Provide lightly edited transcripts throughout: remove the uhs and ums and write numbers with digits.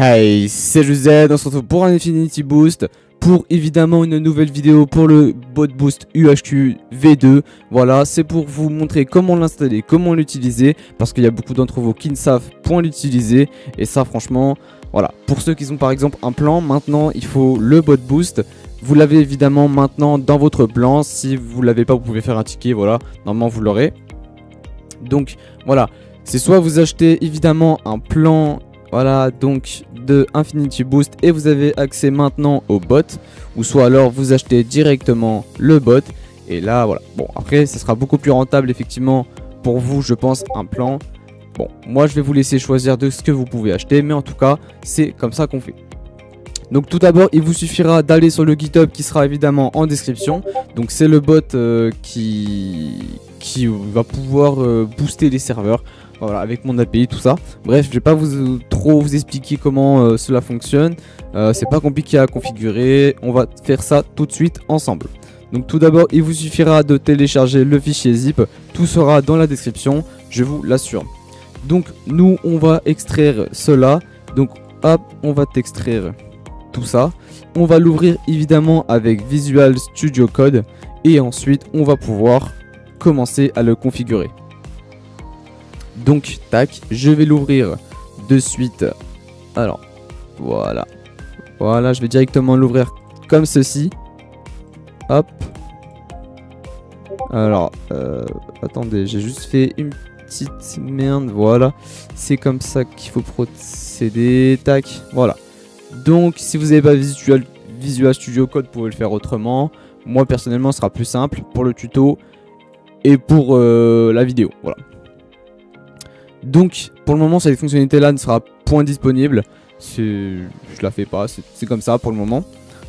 Hey, c'est José, on se retrouve pour un Infinity Boost, pour évidemment une nouvelle vidéo pour le bot boost UHQ V2. Voilà, c'est pour vous montrer comment l'installer, comment l'utiliser, parce qu'il y a beaucoup d'entre vous qui ne savent point l'utiliser. Et ça franchement, voilà, pour ceux qui ont par exemple un plan, maintenant il faut le bot boost. Vous l'avez évidemment maintenant dans votre plan, si vous l'avez pas vous pouvez faire un ticket, voilà, normalement vous l'aurez. Donc voilà, c'est soit vous achetez évidemment un plan, voilà, donc de Infinity Boost et vous avez accès maintenant au bot, ou soit alors vous achetez directement le bot et là voilà. Bon, après ça sera beaucoup plus rentable effectivement pour vous, je pense, un plan. Bon, moi je vais vous laisser choisir de ce que vous pouvez acheter, mais en tout cas c'est comme ça qu'on fait. Donc tout d'abord il vous suffira d'aller sur le GitHub qui sera évidemment en description. Donc c'est le bot qui va pouvoir booster les serveurs. Voilà, avec mon API, tout ça. Bref, je vais pas trop vous expliquer comment cela fonctionne. C'est pas compliqué à configurer. On va faire ça tout de suite ensemble. Donc tout d'abord, il vous suffira de télécharger le fichier zip. Tout sera dans la description, je vous l'assure. Donc nous, on va extraire cela. Donc hop, on va extraire tout ça. On va l'ouvrir évidemment avec Visual Studio Code. Et ensuite, on va pouvoir commencer à le configurer. Donc tac, je vais l'ouvrir de suite. Alors voilà, voilà, je vais directement l'ouvrir comme ceci. Hop. Alors attendez, j'ai juste fait une petite merde. Voilà, c'est comme ça qu'il faut procéder. Tac, voilà. Donc si vous n'avez pas Visual Studio Code, vous pouvez le faire autrement. Moi personnellement ce sera plus simple pour le tuto et pour la vidéo. Voilà. Donc pour le moment cette fonctionnalité là ne sera point disponible. Je la fais pas, c'est comme ça pour le moment.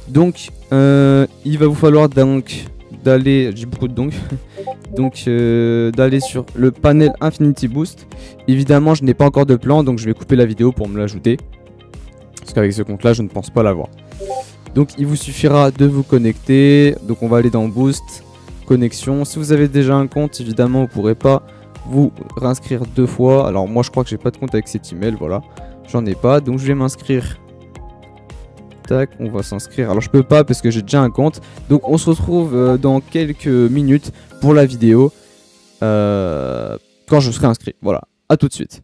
Donc il va vous falloir donc d'aller, j'ai beaucoup de donc d'aller sur le panel Infinity Boost. Évidemment je n'ai pas encore de plan, donc je vais couper la vidéo pour me l'ajouter, parce qu'avec ce compte là je ne pense pas l'avoir. Donc il vous suffira de vous connecter. Donc on va aller dans Boost, connexion. Si vous avez déjà un compte, évidemment vous ne pourrez pas vous réinscrire deux fois. Alors moi je crois que j'ai pas de compte avec cet email, voilà, j'en ai pas, donc je vais m'inscrire. Tac, on va s'inscrire. Alors je peux pas parce que j'ai déjà un compte. Donc on se retrouve dans quelques minutes pour la vidéo quand je serai inscrit. Voilà, à tout de suite.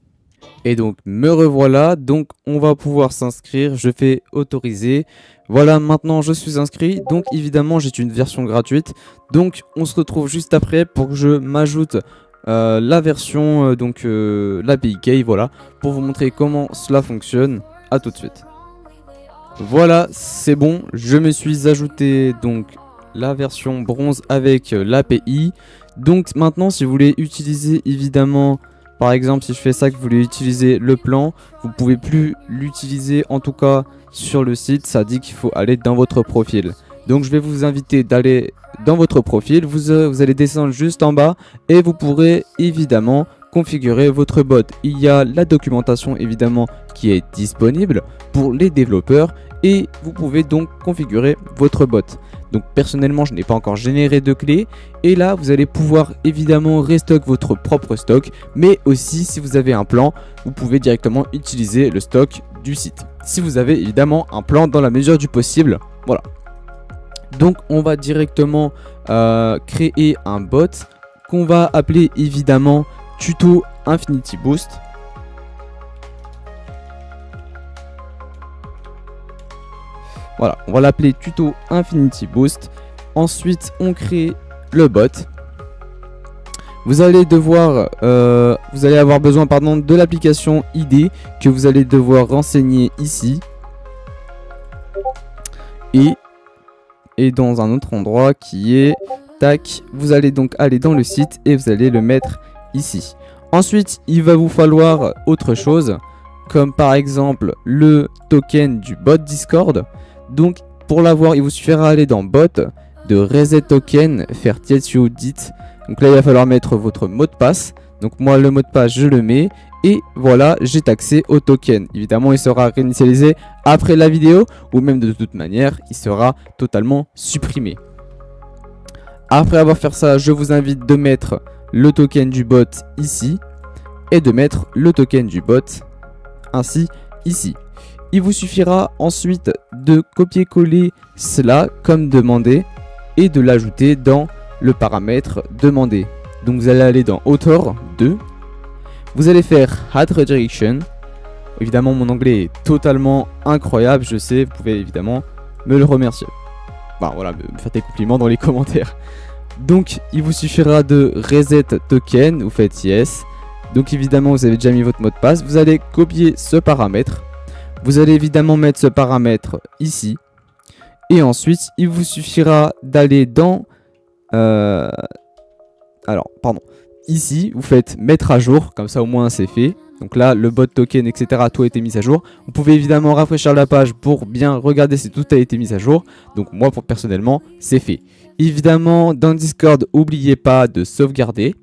Et donc me revoilà. Donc on va pouvoir s'inscrire. Je fais autoriser. Voilà, maintenant je suis inscrit. Donc évidemment j'ai une version gratuite. Donc on se retrouve juste après pour que je m'ajoute la version l'API Key, voilà, pour vous montrer comment cela fonctionne. À tout de suite. Voilà, c'est bon, je me suis ajouté donc la version bronze avec l'API. Donc maintenant si vous voulez utiliser évidemment, par exemple si je fais ça, que vous voulez utiliser le plan, vous pouvez plus l'utiliser, en tout cas sur le site ça dit qu'il faut aller dans votre profil. Donc je vais vous inviter d'aller dans votre profil, vous allez descendre juste en bas et vous pourrez évidemment configurer votre bot. Il y a la documentation évidemment qui est disponible pour les développeurs et vous pouvez donc configurer votre bot. Donc personnellement je n'ai pas encore généré de clé et là vous allez pouvoir évidemment restock votre propre stock, mais aussi si vous avez un plan vous pouvez directement utiliser le stock du site. Si vous avez évidemment un plan dans la mesure du possible, voilà. Donc on va directement créer un bot qu'on va appeler évidemment Tuto Infinity Boost. Voilà, on va l'appeler Tuto Infinity Boost. Ensuite on crée le bot. Vous allez devoir vous allez avoir besoin de l'application ID que vous allez devoir renseigner ici. Et dans un autre endroit qui est tac, vous allez donc aller dans le site et vous allez le mettre ici. Ensuite il va vous falloir autre chose, comme par exemple le token du bot Discord. Donc pour l'avoir il vous suffira aller dans bot, de reset token, faire dit. Donc là il va falloir mettre votre mot de passe. Donc moi le mot de passe je le mets. Et voilà, j'ai accès au token. Évidemment, il sera réinitialisé après la vidéo, ou même de toute manière, il sera totalement supprimé. Après avoir fait ça, je vous invite de mettre le token du bot ici et de mettre le token du bot ainsi ici. il vous suffira ensuite de copier-coller cela comme demandé et de l'ajouter dans le paramètre demandé. Donc vous allez aller dans Author 2, vous allez faire Add Redirection. Évidemment mon anglais est totalement incroyable, je sais, vous pouvez évidemment me le remercier. Bah voilà, me faites des compliments dans les commentaires. Donc il vous suffira de Reset Token, vous faites Yes. Donc évidemment vous avez déjà mis votre mot de passe, vous allez copier ce paramètre. Vous allez évidemment mettre ce paramètre ici. Et ensuite il vous suffira d'aller dans... ici vous faites mettre à jour, comme ça au moins c'est fait. Donc là le bot token etc tout a été mis à jour. Vous pouvez évidemment rafraîchir la page pour bien regarder si tout a été mis à jour. Donc moi personnellement c'est fait. Évidemment dans Discord n'oubliez pas de sauvegarder.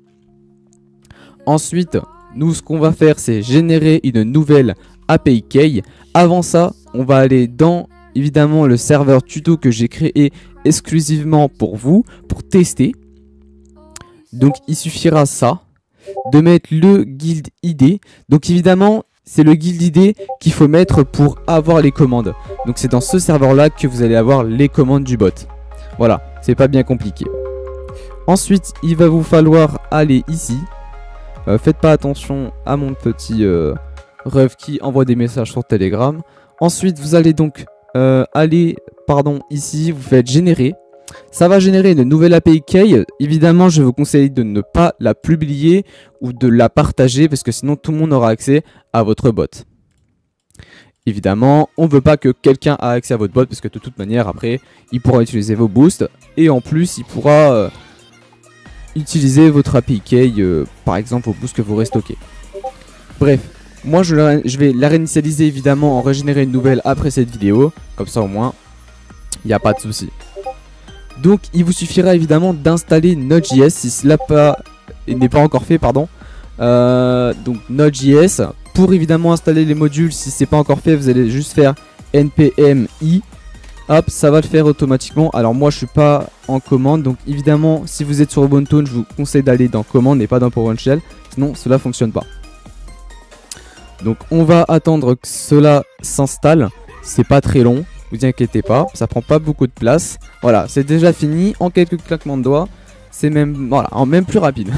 Ensuite nous ce qu'on va faire c'est générer une nouvelle API Key. Avant ça on va aller dans évidemment le serveur tuto que j'ai créé exclusivement pour vous pour tester. Donc il suffira ça de mettre le guild ID. Donc évidemment c'est le guild ID qu'il faut mettre pour avoir les commandes. Donc c'est dans ce serveur là que vous allez avoir les commandes du bot. Voilà, c'est pas bien compliqué. Ensuite il va vous falloir aller ici. Faites pas attention à mon petit ref qui envoie des messages sur Telegram. Ensuite vous allez donc ici vous faites générer. Ça va générer une nouvelle API Key. Évidemment, je vous conseille de ne pas la publier ou de la partager parce que sinon tout le monde aura accès à votre bot. Évidemment, on ne veut pas que quelqu'un ait accès à votre bot parce que de toute manière, après, il pourra utiliser vos boosts et en plus, il pourra utiliser votre API Key, par exemple, aux boosts que vous aurez stockés. Bref, moi je vais la réinitialiser évidemment en régénérer une nouvelle après cette vidéo. Comme ça, au moins, il n'y a pas de souci. Donc il vous suffira évidemment d'installer Node.js si cela n'est pas encore fait, pardon. Donc Node.js, pour évidemment installer les modules, si c'est pas encore fait, vous allez juste faire npm i. Hop, ça va le faire automatiquement. Alors moi je suis pas en commande, donc évidemment si vous êtes sur Ubuntu, je vous conseille d'aller dans commande et pas dans PowerShell, sinon cela fonctionne pas. Donc on va attendre que cela s'installe, c'est pas très long. Vous inquiétez pas, ça prend pas beaucoup de place. Voilà, c'est déjà fini en quelques claquements de doigts. C'est même, voilà, même plus rapide.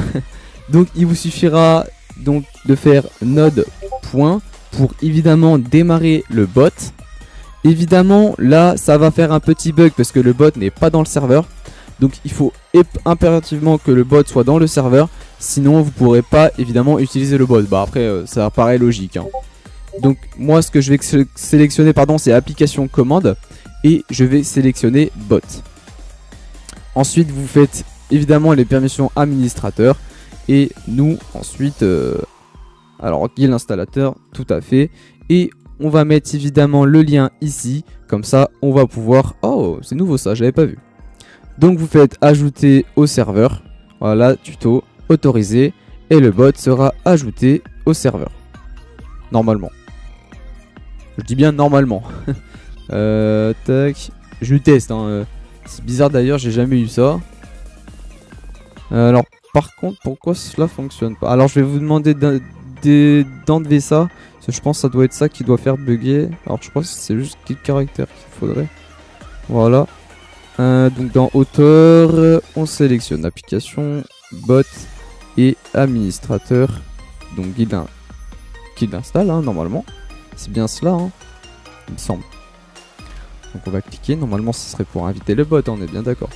Donc il vous suffira donc de faire node point pour évidemment démarrer le bot. Évidemment là ça va faire un petit bug parce que le bot n'est pas dans le serveur. Donc il faut impérativement que le bot soit dans le serveur. Sinon vous pourrez pas évidemment utiliser le bot. Bah après ça paraît logique hein. Donc moi ce que je vais sélectionner c'est application commande et je vais sélectionner bot. Ensuite vous faites évidemment les permissions administrateur et nous ensuite alors guild installateur tout à fait et on va mettre évidemment le lien ici comme ça on va pouvoir c'est nouveau ça j'avais pas vu. Donc vous faites ajouter au serveur, voilà tuto autorisé et le bot sera ajouté au serveur normalement. Je dis bien normalement. Tac. Je le teste. Hein. C'est bizarre d'ailleurs, j'ai jamais eu ça. Alors, par contre, pourquoi cela fonctionne pas? Alors, je vais vous demander d'enlever ça. Parce que je pense que ça doit être ça qui doit faire bugger. Alors, je crois que c'est juste quelques caractères qu'il faudrait. Voilà. Donc, dans Auteur, on sélectionne application, bot et administrateur. Donc, guide install, hein, normalement. C'est bien cela, hein, il me semble. Donc on va cliquer, normalement ce serait pour inviter le bot, hein, on est bien d'accord.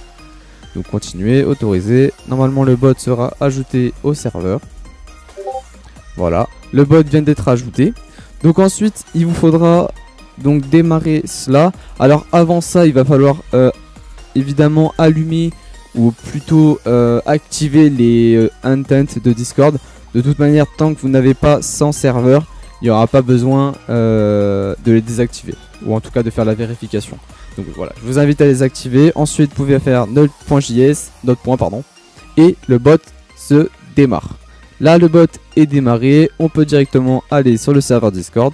Donc continuer, autoriser, normalement le bot sera ajouté au serveur. Voilà, le bot vient d'être ajouté. Donc ensuite il vous faudra donc démarrer cela. Alors avant ça il va falloir évidemment allumer ou plutôt activer les intents de Discord. De toute manière tant que vous n'avez pas 100 serveurs, il n'y aura pas besoin de les désactiver. Ou en tout cas de faire la vérification. Donc voilà, je vous invite à les activer. Ensuite, vous pouvez faire node.js, et le bot se démarre. Là, le bot est démarré. On peut directement aller sur le serveur Discord.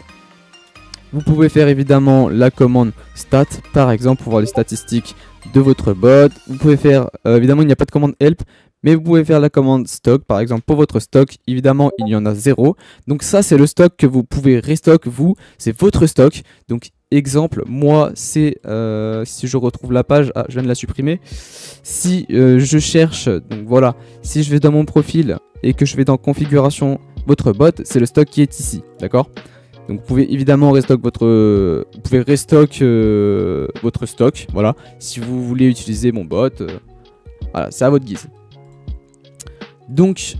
Vous pouvez faire évidemment la commande stat, par exemple, pour voir les statistiques de votre bot. Vous pouvez faire, évidemment, il n'y a pas de commande help, Mais vous pouvez faire la commande stock, par exemple pour votre stock, évidemment il y en a 0. Donc ça c'est le stock que vous pouvez restock, vous, c'est votre stock. Donc exemple, moi c'est, si je retrouve la page, je viens de la supprimer. Si je cherche, donc voilà, si je vais dans mon profil et que je vais dans configuration votre bot, c'est le stock qui est ici, d'accord? Donc vous pouvez évidemment restock votre, votre stock, voilà. Si vous voulez utiliser mon bot, voilà, c'est à votre guise. Donc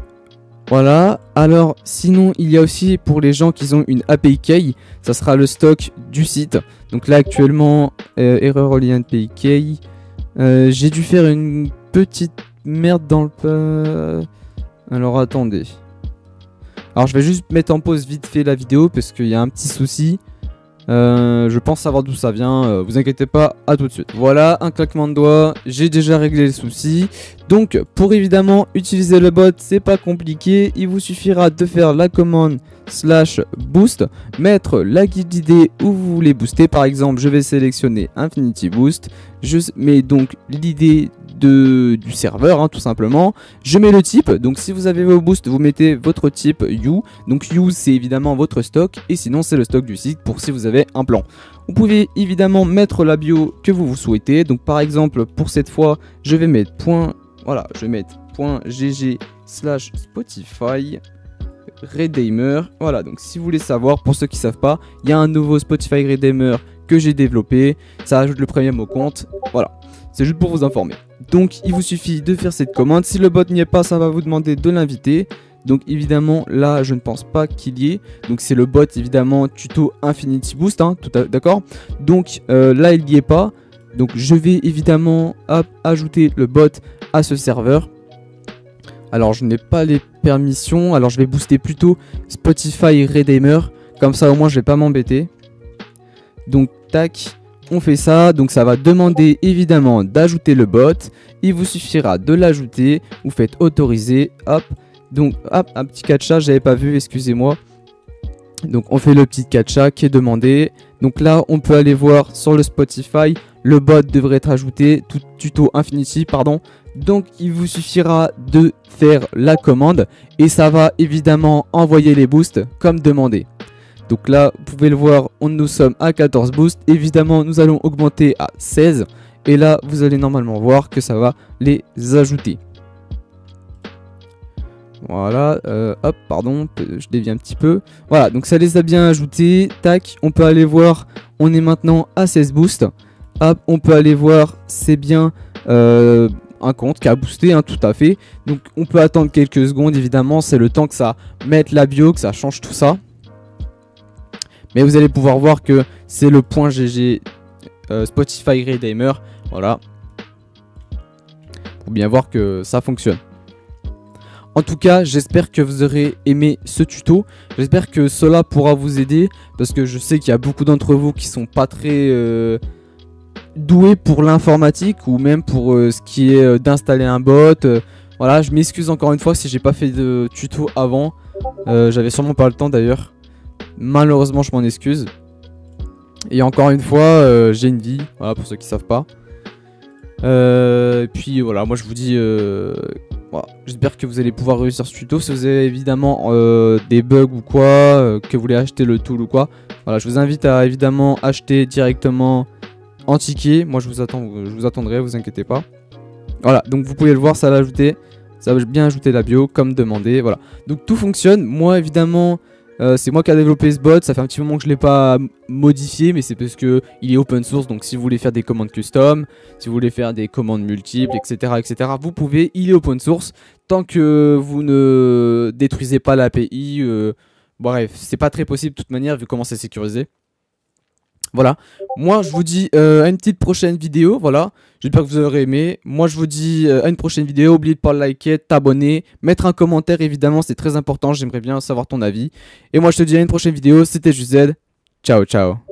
voilà, alors sinon il y a aussi pour les gens qui ont une API Key, ça sera le stock du site. Donc là actuellement, erreur reliée à API Key, j'ai dû faire une petite merde dans le... alors attendez. Alors je vais juste mettre en pause vite fait la vidéo parce qu'il y a un petit souci. Je pense savoir d'où ça vient, vous inquiétez pas, à tout de suite. Voilà, un claquement de doigts, j'ai déjà réglé le souci. Donc pour évidemment utiliser le bot, c'est pas compliqué, il vous suffira de faire la commande /boost, mettre la guide d'idée où vous voulez booster. Par exemple, je vais sélectionner Infinity Boost, je mets donc l'idée du serveur, hein, tout simplement. Je mets le type, donc si vous avez vos boosts, vous mettez votre type You. Donc You c'est évidemment votre stock et sinon c'est le stock du site pour si vous avez un plan. Vous pouvez évidemment mettre la bio que vous souhaitez. Donc par exemple pour cette fois je vais mettre .gg/Spotify Redeemer. Voilà, donc si vous voulez savoir, pour ceux qui savent pas, il y a un nouveau Spotify Redeemer que j'ai développé, ça ajoute le premium au compte, voilà, c'est juste pour vous informer. Donc il vous suffit de faire cette commande, si le bot n'y est pas, ça va vous demander de l'inviter. Donc évidemment là je ne pense pas qu'il y ait, donc c'est le bot évidemment tuto Infinity Boost, hein, d'accord. Donc là il n'y est pas, donc je vais évidemment ajouter le bot à ce serveur. Alors je n'ai pas les permissions, alors je vais booster plutôt Spotify Redeemer, comme ça au moins je vais pas m'embêter. Donc tac, on fait ça, donc ça va demander évidemment d'ajouter le bot, il vous suffira de l'ajouter, vous faites autoriser, hop, donc hop, un petit captcha, j'avais pas vu, excusez-moi. Donc on fait le petit captcha qui est demandé, donc là on peut aller voir sur le Spotify, le bot devrait être ajouté, tout tuto Infinity, pardon. Donc il vous suffira de faire la commande et ça va évidemment envoyer les boosts comme demandé. Donc là vous pouvez le voir, nous sommes à 14 boosts, évidemment nous allons augmenter à 16 et là vous allez normalement voir que ça va les ajouter. Voilà, hop, pardon, je dévie un petit peu. Voilà, donc ça les a bien ajoutés, tac, on peut aller voir, on est maintenant à 16 boosts. Hop, on peut aller voir, c'est bien un compte qui a boosté, hein, tout à fait. Donc on peut attendre quelques secondes, évidemment, c'est le temps que ça mette la bio, que ça change tout ça. Mais vous allez pouvoir voir que c'est le .gg Spotify Redeemer, voilà. Pour bien voir que ça fonctionne. En tout cas, j'espère que vous aurez aimé ce tuto. J'espère que cela pourra vous aider. Parce que je sais qu'il y a beaucoup d'entre vous qui sont pas très doués pour l'informatique. Ou même pour ce qui est d'installer un bot. Voilà, je m'excuse encore une fois si j'ai pas fait de tuto avant. J'avais sûrement pas le temps d'ailleurs. Malheureusement, je m'en excuse. Et encore une fois, j'ai une vie. Voilà, pour ceux qui savent pas. Et puis voilà, moi je vous dis... Voilà. J'espère que vous allez pouvoir réussir ce tuto. Si vous avez évidemment des bugs ou quoi, que vous voulez acheter le tool ou quoi, voilà, je vous invite à évidemment acheter directement en ticket. Moi je vous attendrai, vous inquiétez pas. Voilà, donc vous pouvez le voir, ça l'a ajouté. Ça va bien ajouter la bio comme demandé. Voilà, donc tout fonctionne. Moi évidemment, c'est moi qui a développé ce bot. Ça fait un petit moment que je ne l'ai pas modifié, mais c'est parce que il est open source. Donc si vous voulez faire des commandes custom, si vous voulez faire des commandes multiples, etc., vous pouvez. Il est open source tant que vous ne détruisez pas l'API. Bref, c'est pas très possible de toute manière vu comment c'est sécurisé. Voilà, moi je vous dis à une petite prochaine vidéo, voilà, j'espère que vous aurez aimé. Moi je vous dis à une prochaine vidéo, n'oubliez pas de liker, t'abonner, mettre un commentaire évidemment, c'est très important, j'aimerais bien savoir ton avis. Et moi je te dis à une prochaine vidéo, c'était JuZed, ciao ciao.